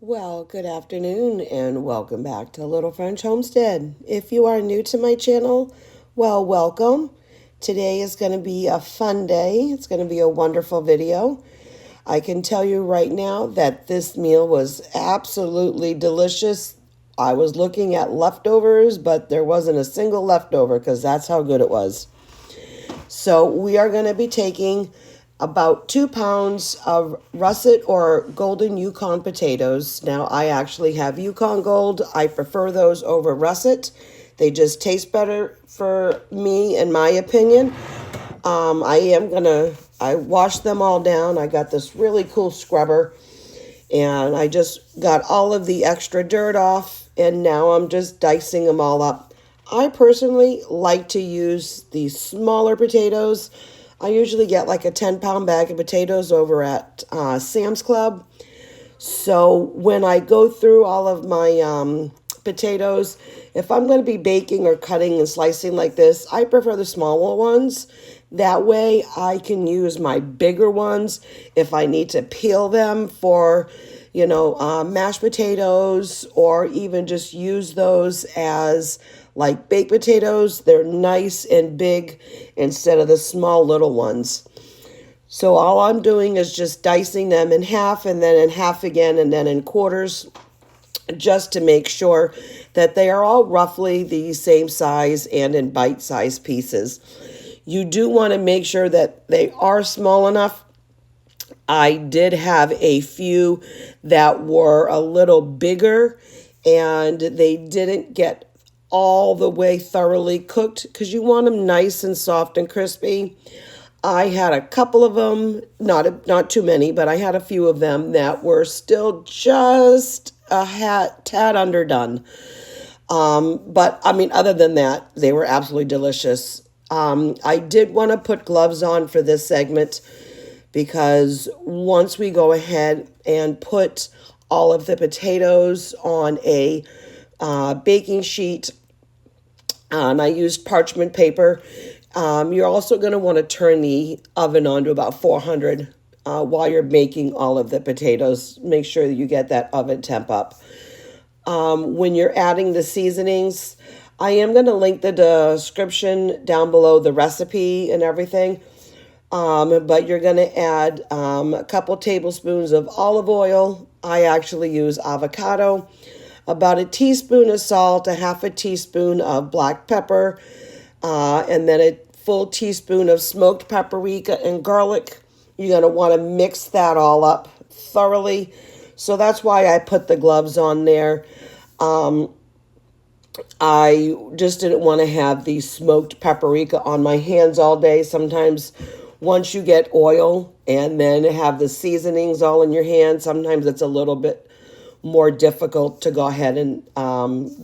Well, good afternoon and welcome back to Little French Homestead. If you are new to my channel, well, welcome. Today is going to be a fun day. It's going to be a wonderful video. I can tell you right now that this meal was absolutely delicious. I was looking at leftovers, but there wasn't a single leftover because that's how good it was. So we are going to be taking about 2 pounds of russet or golden Yukon potatoes. Now I actually have Yukon Gold. I prefer those over russet. They just taste better for me, in my opinion. I washed them all down. I got this really cool scrubber and I just got all of the extra dirt off, and now I'm just dicing them all up. I personally like to use the smaller potatoes. I usually get like a 10-pound bag of potatoes over at Sam's Club. So when I go through all of my potatoes, if I'm going to be baking or cutting and slicing like this, I prefer the smaller ones. That way I can use my bigger ones if I need to peel them for, mashed potatoes, or even just use those as like baked potatoes. They're nice and big instead of the small little ones. So all I'm doing is just dicing them in half and then in half again and then in quarters, just to make sure that they are all roughly the same size and in bite-sized pieces. You do want to make sure that they are small enough. I did have a few that were a little bigger and they didn't get all the way thoroughly cooked because you want them nice and soft and crispy. I had a couple of them, not too many, but I had a few of them that were still just a tad underdone. But I mean, other than that, they were absolutely delicious. I did want to put gloves on for this segment because once we go ahead and put all of the potatoes on a baking sheet, and I used parchment paper, you're also going to want to turn the oven on to about 400 while you're making all of the potatoes. Make sure that you get that oven temp up. When you're adding the seasonings, I am going to link the description down below, the recipe and everything. But you're going to add a couple tablespoons of olive oil. I actually use avocado, about a teaspoon of salt, a half a teaspoon of black pepper, and then a full teaspoon of smoked paprika and garlic. You're going to want to mix that all up thoroughly. So that's why I put the gloves on there. I just didn't want to have the smoked paprika on my hands all day. Sometimes once you get oil and then have the seasonings all in your hands, sometimes it's a little bit more difficult to go ahead and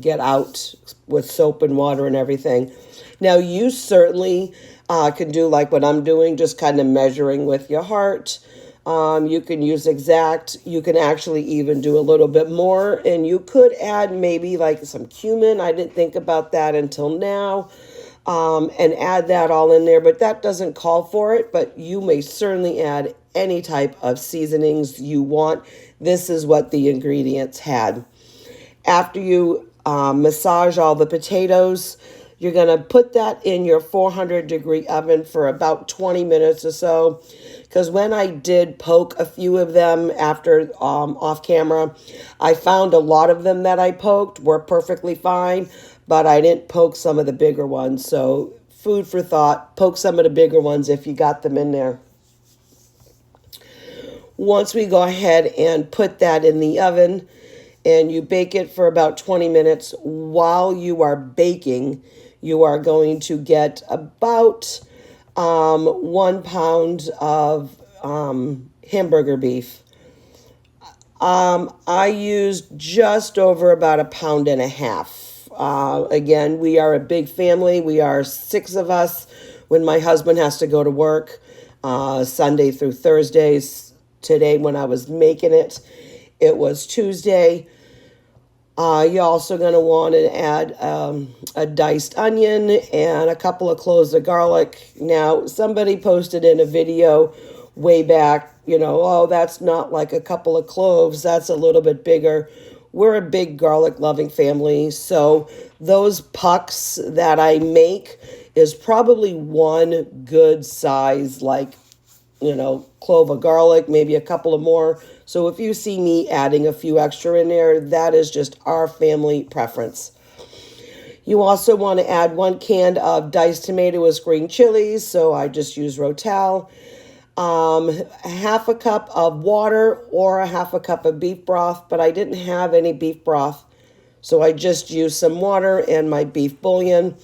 get out with soap and water and everything. Now, you certainly can do like what I'm doing, just kind of measuring with your heart. You can use exact. You can actually even do a little bit more, and you could add maybe like some cumin. I didn't think about that until now, and add that all in there, but that doesn't call for it. But you may certainly add any type of seasonings you want. This is what the ingredients had. After you massage all the potatoes, you're going to put that in your 400-degree oven for about 20 minutes or so. Because when I did poke a few of them after off camera, I found a lot of them that I poked were perfectly fine, but I didn't poke some of the bigger ones. So food for thought, poke some of the bigger ones if you got them in there. Once we go ahead and put that in the oven and you bake it for about 20 minutes, while you are baking, you are going to get about 1 pound of hamburger beef. I used just over about 1.5 pounds. Again, we are a big family. We are 6 of us when my husband has to go to work Sunday through Thursdays. Today, when I was making it, it was Tuesday. You're also going to want to add a diced onion and a couple of cloves of garlic. Now, somebody posted in a video way back oh, that's not like a couple of cloves, that's a little bit bigger. We're a big garlic loving family, so those pucks that I make is probably one good size, like, clove of garlic, maybe a couple of more. So if you see me adding a few extra in there, that is just our family preference. You also want to add 1 can of diced tomato with green chilies, so I just use Rotel. Half a cup of water or a half a cup of beef broth, but I didn't have any beef broth, so I just used some water and my beef bouillon.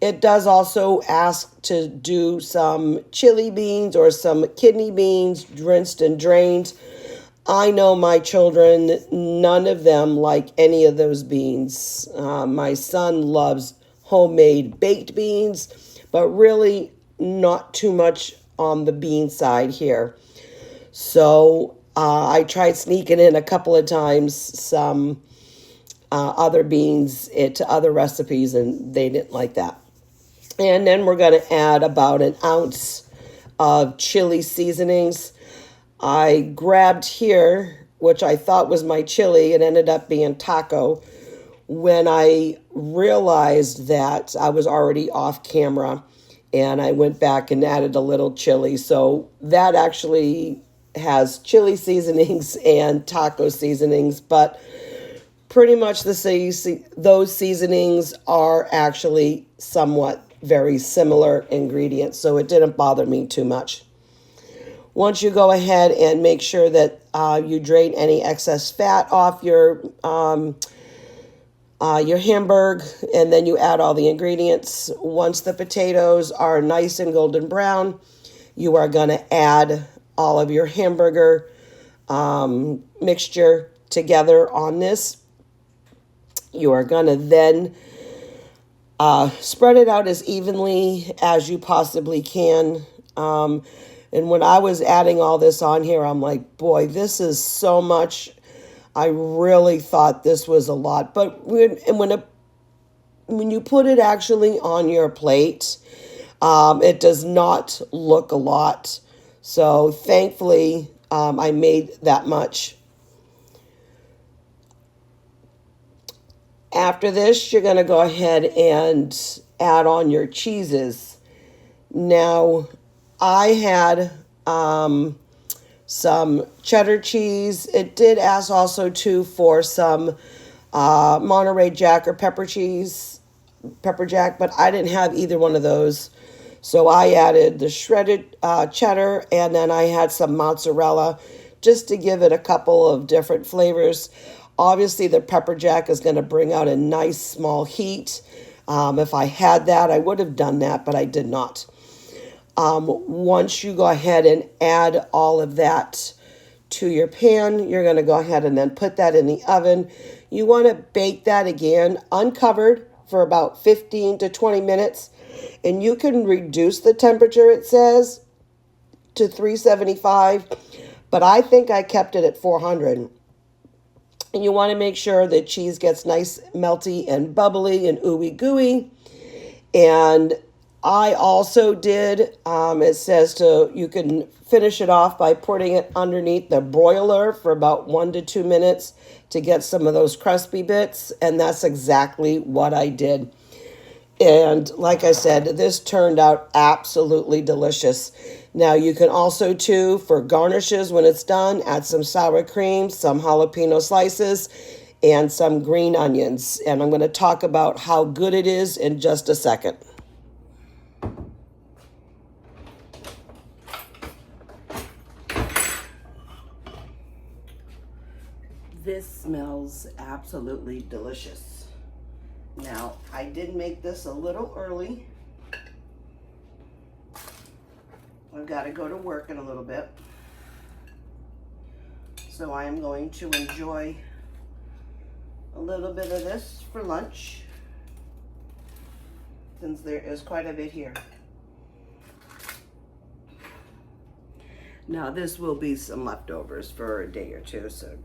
It does also ask to do some chili beans or some kidney beans, rinsed and drained. I know my children, none of them like any of those beans. My son loves homemade baked beans, but really not too much on the bean side here. So I tried sneaking in a couple of times some other beans into other recipes, and they didn't like that. And then we're going to add about an ounce of chili seasonings. I grabbed here, which I thought was my chili. It ended up being taco when I realized that I was already off camera, and I went back and added a little chili. So that actually has chili seasonings and taco seasonings, but pretty much those seasonings are actually somewhat very similar ingredients, so it didn't bother me too much. Once you go ahead and make sure that you drain any excess fat off your hamburger, and then you add all the ingredients. Once the potatoes are nice and golden brown, you are going to add all of your hamburger mixture together on this. You are going to then spread it out as evenly as you possibly can. And when I was adding all this on here, I'm like, boy, this is so much. I really thought this was a lot. But when you put it actually on your plate, it does not look a lot. So thankfully, I made that much. After this, you're going to go ahead and add on your cheeses. Now, I had some cheddar cheese. It did ask also too for some Monterey Jack or pepper jack, but I didn't have either one of those. So I added the shredded cheddar, and then I had some mozzarella just to give it a couple of different flavors. Obviously, the pepper jack is going to bring out a nice small heat. If I had that, I would have done that, but I did not. Once you go ahead and add all of that to your pan, you're going to go ahead and then put that in the oven. You want to bake that again, uncovered, for about 15 to 20 minutes. And you can reduce the temperature, it says, to 375, but I think I kept it at 400. And you want to make sure the cheese gets nice, melty, and bubbly and ooey gooey. And I also did, it says you can finish it off by putting it underneath the broiler for about 1 to 2 minutes to get some of those crispy bits. And that's exactly what I did. And like I said, this turned out absolutely delicious. Now you can also too, for garnishes when it's done, add some sour cream, some jalapeno slices, and some green onions. And I'm going to talk about how good it is in just a second. This smells absolutely delicious. Now, I did make this a little early. I've got to go to work in a little bit. So I am going to enjoy a little bit of this for lunch, since there is quite a bit here. Now, this will be some leftovers for a day or two, so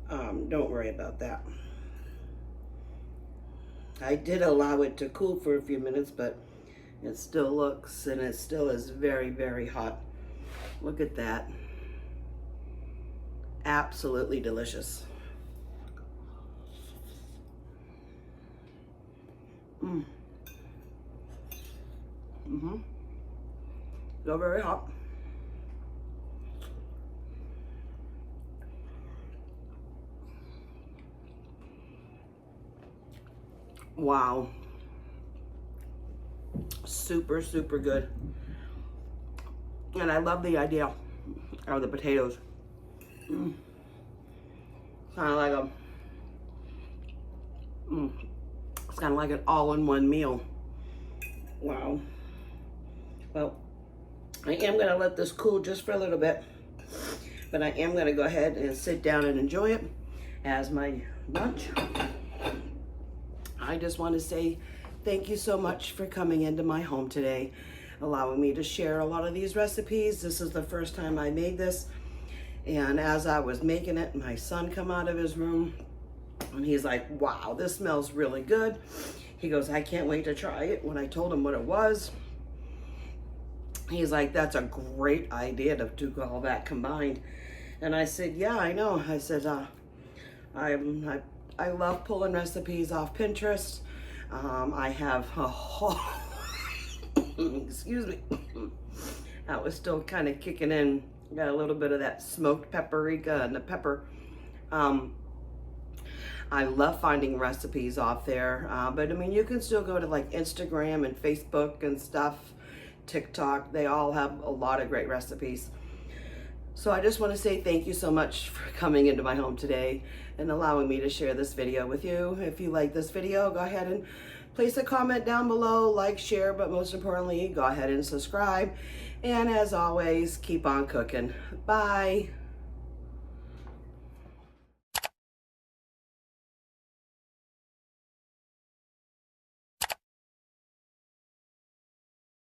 don't worry about that. I did allow it to cool for a few minutes, but it still looks, and it still is very, very hot. Look at that. Absolutely delicious. Mm. Mm-hmm. Still very hot. Wow. Super, super good. And I love the idea of the potatoes. Mm. Kind of like a, it's kind of like an all-in-one meal. Wow. Well, I am gonna let this cool just for a little bit, but I am gonna go ahead and sit down and enjoy it as my lunch. I just want to say thank you so much for coming into my home today, allowing me to share a lot of these recipes. This is the first time I made this, and as I was making it, my son come out of his room and he's like, wow, this smells really good. He goes, I can't wait to try it. When I told him what it was, he's like, that's a great idea to do all that combined. And I said, yeah, I know. I said, I love pulling recipes off Pinterest. I have a whole, excuse me, that was still kind of kicking in. Got a little bit of that smoked paprika and the pepper. I love finding recipes off there, but I mean, you can still go to like Instagram and Facebook and stuff, TikTok. They all have a lot of great recipes. So I just want to say thank you so much for coming into my home today and allowing me to share this video with you. If you like this video, go ahead and place a comment down below, like, share, but most importantly, go ahead and subscribe. And as always, keep on cooking. Bye.